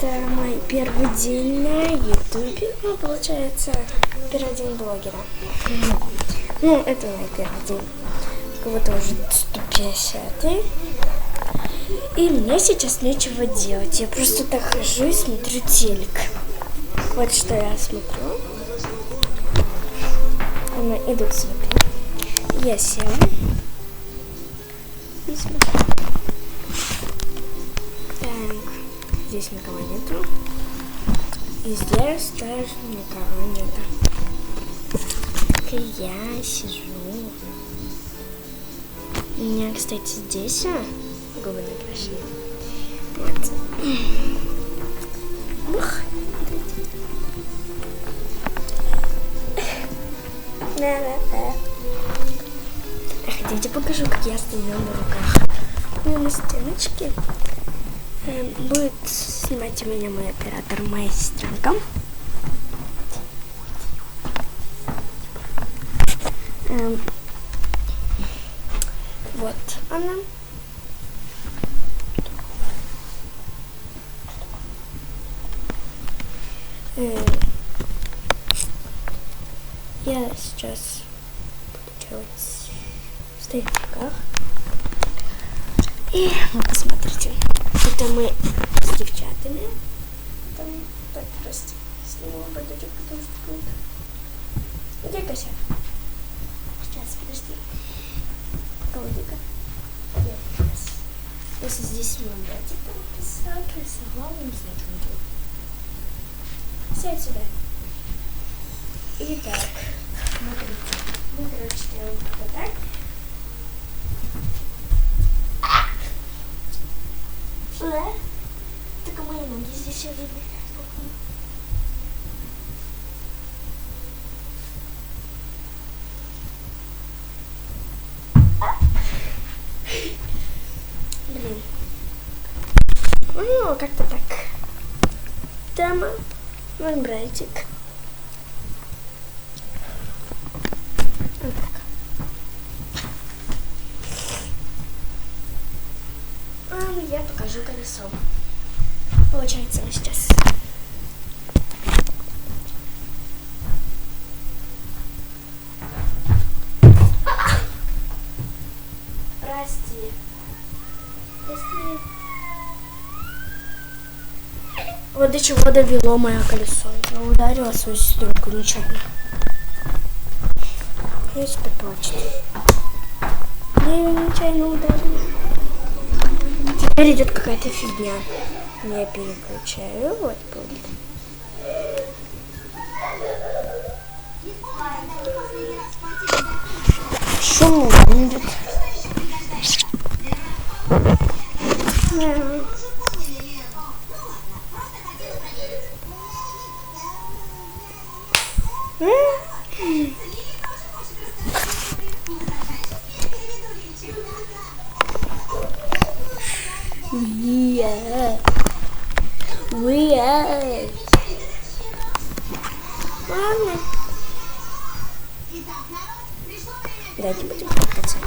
Это мой первый день на ютубе, ну, получается, первый день блогера. Ну, это мой первый день. У кого-то уже 150-й. И мне сейчас нечего делать. Я просто так хожу и смотрю телек. Вот что я смотрю. Иду смотреть. Я села и смотрю. Так, здесь никого нету. И здесь тоже никого нету. Я сижу. У меня, кстати, здесь губы накрашены. Вот. Ух. Хотите, покажу, как я стою на руках. У меня на стеночке будет снимать у меня мой оператор, моя сестренка. Вот она. Я сейчас буду делать стоит в руках. И вы посмотрите. Это мы с девчатами. Там так просто сниму ободочек, потому что круто. Где Кася? Сейчас, подожди. Голубика. Нет, сейчас. Если здесь снимем братик, там рисовал, не знаю, что он делает. Сядь сюда. Итак, смотрите. Мы, короче, делаем вот так. Только мои ноги здесь все видны. Блин. Ну, как-то так. Там мой братик. Вот так. Я покажу колесо. Получается сейчас. Прости. Вот до чего довело мое колесо. Я ударила свою сестренку нечаянно. Я теперь плачу. Я ее нечаянно ударила. Теперь идет какая-то фигня. Я переключаю. Вот будет. Шум будет. Ладно. Давайте будем кататься.